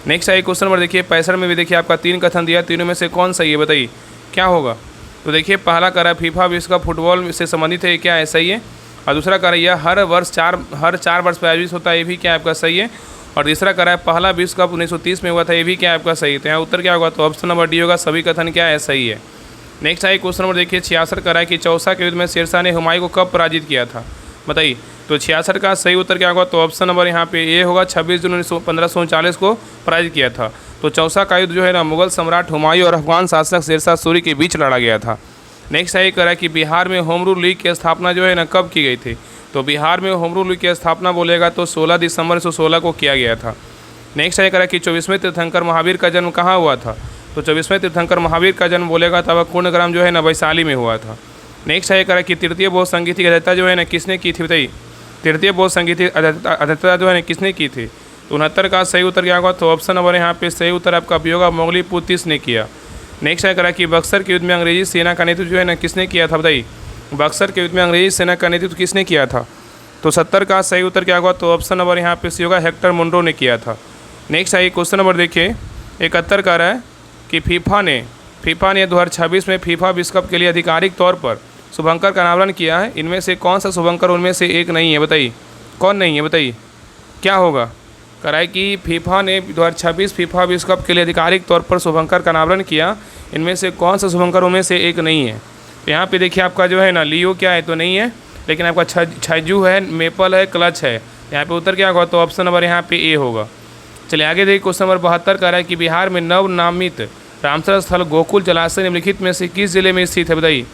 Speaker 1: नेक्स्ट है क्वेश्चन नंबर देखिए, 65 में भी देखिए आपका 3 कथन दिया, तीनों में से कौन सही है बताइए, क्या होगा। तो देखिए पहला करा फीफा विश्व कप फुटबॉल से संबंधित है, क्या है, सही है। और दूसरा करा यह हर 4 वर्ष पर आयोजित होता है, ये भी क्या आपका सही है। और तीसरा करा है पहला विश्व कप 1930 में हुआ था, ये भी क्या आपका सही है। तो यहाँ उत्तर क्या होगा, तो ऑप्शन नंबर डी होगा, सभी कथन क्या है, सही है। नेक्स्ट है क्वेश्चन नंबर देखिए, 66 करा है कि चौसा के युद्ध में शेरशाह ने हुमायूं को कब पराजित किया था बताइए। तो 66 का सही उत्तर क्या होगा, तो ऑप्शन नंबर यहाँ पे ए होगा, 26 जून 1539 को पराजित किया था। तो चौसा का युद्ध जो है ना मुगल सम्राट हुमायूं और अफगान शासक शेरशाह सूरी के बीच लड़ा गया था। नेक्स्ट है करा कि बिहार में होम रूल लीग की स्थापना जो है ना कब की गई थी। तो बिहार में होम रूल लीग की स्थापना बोलेगा तो 16 दिसंबर 1916 को किया गया था। नेक्स्ट है करा कि 24वें तीर्थंकर महावीर का जन्म कहाँ हुआ था। तो 24वें तीर्थंकर महावीर का जन्म बोलेगा तब पूर्णग्राम जो है ना वैशाली में हुआ था। नेक्स्ट है करा कि तृतीय बौद्ध संगीत की अध्यक्षता जो है ना किसने की थी बताइए। तृतीय बौद्ध संगीत की अध्यक्षता जो है ना किसने की थी। तो 69 का सही उत्तर क्या होगा, तो ऑप्शन नंबर यहाँ पे सही उत्तर आपका भी होगा, मोगलीपुतिस ने किया। नेक्स्ट है करा कि बक्सर के युद्ध में अंग्रेजी सेना का नेतृत्व जो है ना किसने किया था बताइए। बक्सर के युद्ध में अंग्रेजी सेना का नेतृत्व किसने किया था। तो 70 का सही उत्तर क्या होगा, तो ऑप्शन नंबर यहाँ पे सी होगा, हेक्टर मुनरो ने किया था। नेक्स्ट है क्वेश्चन नंबर देखिए, 71 का रहा है कि फीफा ने 2026 में फीफा विश्व कप के लिए आधिकारिक तौर पर शुभंकर का अनावरण किया है। इनमें से कौन सा शुभंकर उनमें से एक नहीं है बताइए, कौन नहीं है बताइए, क्या होगा। कह रहा है कि फीफा ने 2026 फीफा विश्व कप के लिए आधिकारिक तौर पर शुभंकर का अनावरण किया, इनमें से कौन सा शुभंकरों में से एक नहीं है। तो यहाँ पे देखिए आपका जो है ना लियो क्या है तो नहीं है, लेकिन आपका छजू है, मेपल है, क्लच है। यहाँ पे उत्तर क्या होगा तो ऑप्शन नंबर यहाँ पे ए होगा। चलिए आगे देखिए क्वेश्चन नंबर 72 कह रहा है कि बिहार में नवनामित रामसर स्थल गोकुल जलाशय निम्नलिखित में से किस जिले में स्थित है बताइए।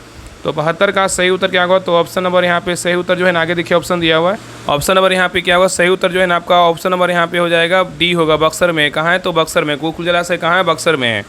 Speaker 1: तो 72 का सही उत्तर क्या होगा तो ऑप्शन नंबर यहाँ पे सही उत्तर जो है ना, आगे देखिए ऑप्शन दिया हुआ है, ऑप्शन नंबर यहाँ पे क्या होगा सही उत्तर जो है ना आपका ऑप्शन नंबर यहाँ पे हो जाएगा डी होगा, बक्सर में। कहाँ है तो बक्सर में, गोकुल जलाशय कहाँ है बक्सर में है।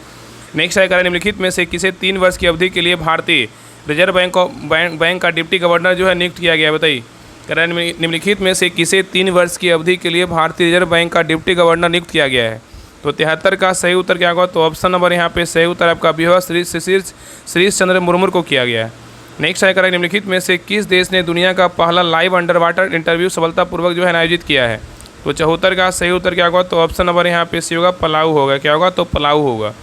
Speaker 1: नेक्स्ट है कह रहा है निम्नलिखित में से किसे 3 वर्ष की अवधि के लिए भारतीय रिजर्व बैंक का डिप्टी गवर्नर जो है नियुक्त किया गया है बताइए। कह रहा है निम्नलिखित में से किसे 3 वर्ष की अवधि के लिए भारतीय रिजर्व बैंक का डिप्टी गवर्नर नियुक्त किया गया है। तो 73 का सही उत्तर क्या होगा तो ऑप्शन नंबर यहाँ पे सही उत्तर आपका भी होगा, श्रीश चंद्र मुर्मू को किया गया है। नेक्स्ट है कह रहा है निम्नलिखित में से किस देश ने दुनिया का पहला लाइव अंडर वाटर इंटरव्यू सफलतापूर्वक जो है आयोजित किया है। तो 74 का सही उत्तर क्या होगा तो ऑप्शन नंबर यहाँ पे सी होगा, पलाऊ होगा। क्या होगा तो पलाऊ होगा।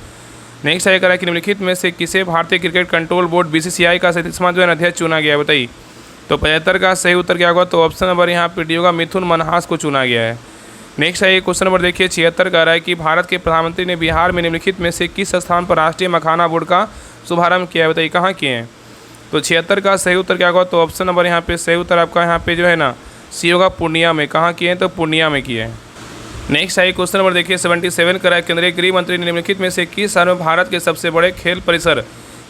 Speaker 1: नेक्स्ट है कह रहा है कि निम्नलिखित में से किसे भारतीय क्रिकेट कंट्रोल बोर्ड BCCI का 37वां जो है अध्यक्ष चुना गया है बताइए। तो 75 का सही उत्तर क्या होगा तो ऑप्शन नंबर यहाँ पे डी होगा, मिथुन मनहास को चुना गया है। नेक्स्ट है क्वेश्चन नंबर देखिए 76 कह रहा है कि भारत के प्रधानमंत्री ने बिहार में निम्नलिखित में से किस स्थान पर राष्ट्रीय मखाना बोर्ड का शुभारंभ किया है बताइए, कहाँ किए हैं। तो 76 का सही उत्तर क्या होगा तो ऑप्शन नंबर यहाँ पे सही उत्तर आपका यहाँ पे जो है ना सी होगा, पूर्णिया में। कहाँ किए हैं तो पूर्णिया में किए हैं। नेक्स्ट है क्वेश्चन नंबर देखिए 77 कह रहा है केंद्रीय गृह मंत्री ने निम्नलिखित में से किस शहर में भारत के सबसे बड़े खेल परिसर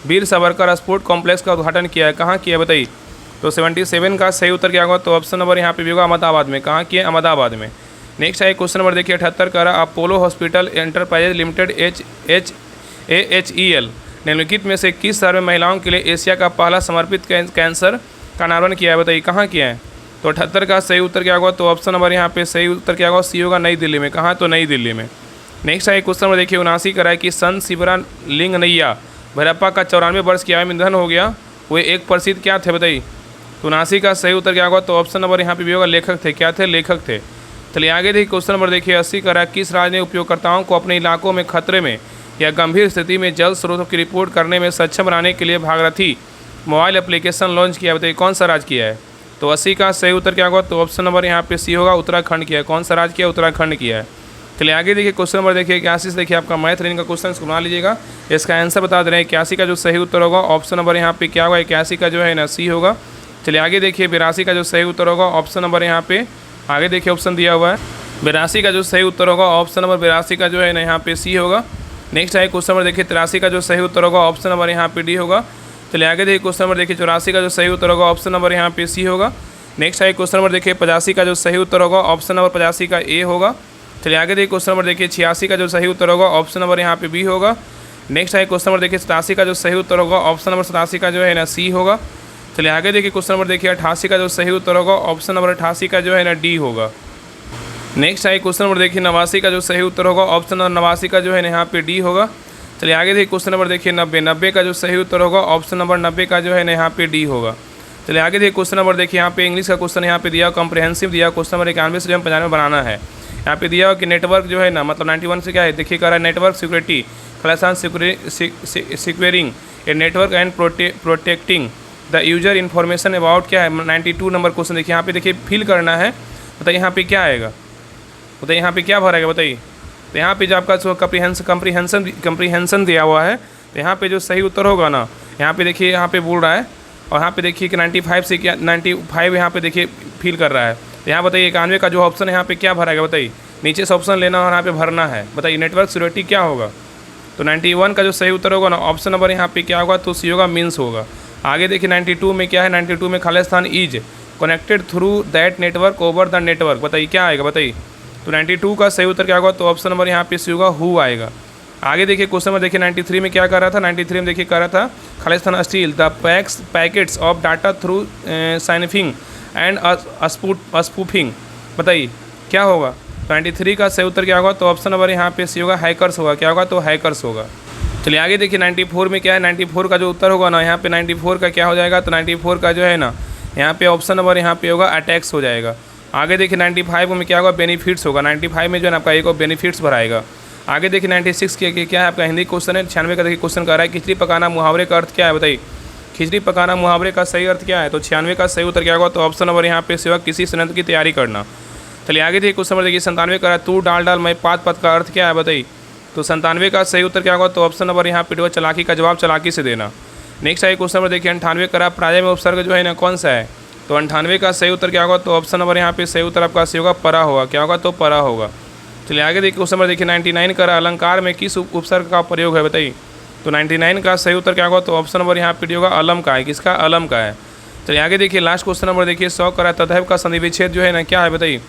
Speaker 1: वीर सावरकर स्पोर्ट कॉम्प्लेक्स का उद्घाटन किया है, कहाँ किया है बताइए। तो 77 का सही उत्तर क्या होगा तो ऑप्शन नंबर यहाँ पे भी होगा, अहमदाबाद में। कहाँ किए, अहमदाबाद में। नेक्स्ट है क्वेश्चन नंबर देखिए 78 कह रहा है Apollo hospital enterprises limited AHEL निम्नलिखित में से किस शहर में महिलाओं के लिए एशिया का पहला समर्पित कैंसर का अनावरण किया है बताइए, कहाँ किया है। तो 78 का सही उत्तर क्या होगा तो ऑप्शन नंबर यहाँ पे सही उत्तर क्या होगा सी होगा, नई दिल्ली में। कहाँ तो नई दिल्ली में। नेक्स्ट है क्वेश्चन नंबर देखिए 79 कह रहा है कि संत शिवरालिंगनैया भैरप्पा का 94 वर्ष की आयु में निधन हो गया, वे एक प्रसिद्ध क्या थे बताइए। तो 79 का सही उत्तर क्या होगा तो ऑप्शन नंबर यहाँ पे भी होगा, लेखक थे। क्या थे, लेखक थे। चलिए आगे देखिए क्वेश्चन नंबर देखिए 80 कह रहा है किस राज्य ने उपयोगकर्ताओं को अपने इलाकों में खतरे में या गंभीर स्थिति में जल स्रोतों की रिपोर्ट करने में सक्षम बनाने के लिए भागीरथी मोबाइल एप्लीकेशन लॉन्च किया बताइए, कौन सा राज्य किया है। तो 80 का सही उत्तर क्या होगा तो ऑप्शन नंबर यहाँ पे सी होगा, उत्तराखंड किया है। कौन सा राज्य किया, उत्तराखंड किया है। चलिए आगे देखिए क्वेश्चन नंबर देखिए 81 देखिए आपका मैथ रीजनिंग का क्वेश्चन बना लीजिएगा। इसका आंसर बता दे रहे हैं 81 का जो सही उत्तर होगा ऑप्शन नंबर यहाँ पे क्या होगा 81 का जो है ना सी होगा। चलिए आगे देखिए 82 का जो सही उत्तर होगा ऑप्शन नंबर यहाँ पे आगे देखिए ऑप्शन दिया हुआ है 82 का जो सही उत्तर होगा ऑप्शन नंबर 82 का जो है ना यहाँ पे सी होगा। नेक्स्ट है क्वेश्चन नंबर देखिए 83 का जो सही उत्तर होगा ऑप्शन नंबर यहाँ पे डी होगा। चलिए आगे देखिए क्वेश्चन नंबर देखिए 84 का जो सही उत्तर होगा ऑप्शन नंबर यहाँ पे सी होगा। नेक्स्ट है क्वेश्चन नंबर देखिए 85 का जो सही उत्तर होगा ऑप्शन नंबर 85 का ए होगा। चलिए आगे देखिए क्वेश्चन नंबर देखिए 86 का जो सही उत्तर होगा ऑप्शन नंबर यहाँ पे बी होगा। नेक्स्ट है क्वेश्चन नंबर देखिए 87 का जो सही उत्तर होगा ऑप्शन नंबर 87 का जो है ना सी होगा। चलिए आगे देखिए क्वेश्चन नंबर देखिए 88 का जो सही उत्तर होगा ऑप्शन नंबर 88 का जो है ना डी होगा। नेक्स्ट है क्वेश्चन नंबर देखिए 89 का जो सही उत्तर होगा ऑप्शन नंबर 89 का जो है यहाँ पे डी होगा। चलिए आगे देखिए क्वेश्चन नंबर देखिए 90 का जो सही उत्तर होगा ऑप्शन नंबर 90 का जो है ना यहाँ पे डी होगा। चलिए आगे देखिए क्वेश्चन नंबर देखिए यहाँ पे इंग्लिश का क्वेश्चन यहाँ पे दिया कॉम्प्रिहेंसिव दिया क्वेश्चन नंबर 91 से जो 95 बनाना है। यहाँ पे दिया कि नेटवर्क जो है ना मतलब 91 से क्या है देखिए कह रहा है नेटवर्क सिक्योरिटी क्लासान securing a network and protecting the user information about क्या है 92 नंबर क्वेश्चन देखिए यहाँ पे देखिए फिल करना है। बताइए यहाँ पे क्या आएगा, बताइए यहाँ पे क्या भरेगा बताइए। तो यहाँ पे जो आपका जो कम्प्रीहेंसन दिया हुआ है तो यहाँ पे जो सही उत्तर होगा ना यहाँ पे देखिए यहाँ पे बोल रहा है और यहाँ पे देखिए कि 95 से क्या 95 यहाँ पे देखिए फिल कर रहा है। तो यहाँ बताइए 91 का जो ऑप्शन है यहाँ पे क्या भरेगा बताइए, नीचे से ऑप्शन लेना और यहाँ पे भरना है। बताइए नेटवर्क सिक्योरिटी क्या होगा। तो 91 का जो सही उत्तर होगा ना ऑप्शन नंबर यहाँ पे क्या होगा तो सी होगा, मीन्स होगा। आगे देखिए 92 में क्या है 92 में Khalistan is connected through that network over the network. बताइए क्या आएगा बताइए। तो 92 का सही उत्तर क्या होगा तो ऑप्शन नंबर यहाँ पे सी होगा, हु आएगा। आगे देखिए क्वेश्चन नंबर देखिए 93 में क्या कर रहा था 93 में देखिए कर रहा था खालिस्तान steal the packets of data through sniffing and spoofing. बताइए क्या होगा। तो 93 का सही उत्तर क्या होगा तो ऑप्शन नंबर यहाँ पे सी होगा, हैकर्स होगा। क्या होगा तो हैकर्स होगा। चलिए आगे देखिए 94 में क्या है 94 का जो उत्तर होगा ना यहाँ पे 94 का क्या हो जाएगा तो 94 का जो है ना यहाँ पे ऑप्शन नंबर यहाँ पे होगा अटैक्स हो जाएगा। आगे देखिए 95 में क्या होगा बेनिफिट्स होगा। 95 में जो है आपका एक और बेनिफिट्स भराएगा। आगे देखिए 96 के क्या है आपका हिंदी क्वेश्चन है। 96 का देखिए क्वेश्चन कर रहा है खिचड़ी पकाना मुहावरे का अर्थ क्या है बताइए। खिचड़ी पकाना मुहावरे का सही अर्थ क्या है। तो 96 का सही उत्तर क्या होगा तो ऑप्शन नंबर यहाँ पे सेवा किसी संयंत्र की तैयारी करना। चलिए आगे देखिए क्वेश्चन नंबर देखिए 97 का तू डाल डाल मैं पात पद का अर्थ क्या है बताइए। तो 97 का सही उत्तर क्या होगा, तो ऑप्शन नंबर यहाँ पे चालाकी का जवाब चालाकी से देना। नेक्स्ट है क्वेश्चन नंबर देखिए 98 का प्राय में उपसर्ग जो है ना कौन सा है, तो 98 का सही उत्तर क्या होगा, तो ऑप्शन नंबर यहाँ पे सही उत्तर आपका सही होगा परा होगा, क्या होगा, तो परा होगा। चलिए आगे देखिए क्वेश्चन नंबर देखिए 99 का अलंकार में किस उपसर्ग का प्रयोग है बताइए। तो 99 का सही उत्तर क्या होगा, तो ऑप्शन नंबर यहाँ पे होगा अलम का है, किसका, अलम का है। चलिए आगे देखिए लास्ट क्वेश्चन नंबर देखिए 100 का तदैव का संधि विच्छेद जो है ना क्या है बताइए।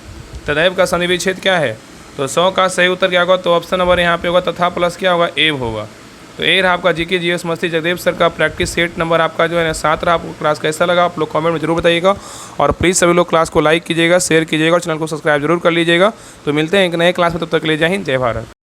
Speaker 1: तदैव का संधि विच्छेद क्या है, तो 100 का सही उत्तर क्या होगा, तो ऑप्शन नंबर यहाँ पे होगा तथा प्लस क्या होगा, एव होगा। तो ये रहा आपका जीके जीएस मस्ती जगदेव सर का प्रैक्टिस सेट नंबर आपका जो है ना 7 रहा। आपको क्लास कैसा लगा आप लोग कमेंट में जरूर बताइएगा, और प्लीज़ सभी लोग क्लास को लाइक कीजिएगा, शेयर कीजिएगा और चैनल को सब्सक्राइब जरूर कर लीजिएगा। तो मिलते हैं एक नए क्लास में, तब तक के लिए जय हिंद जय भारत।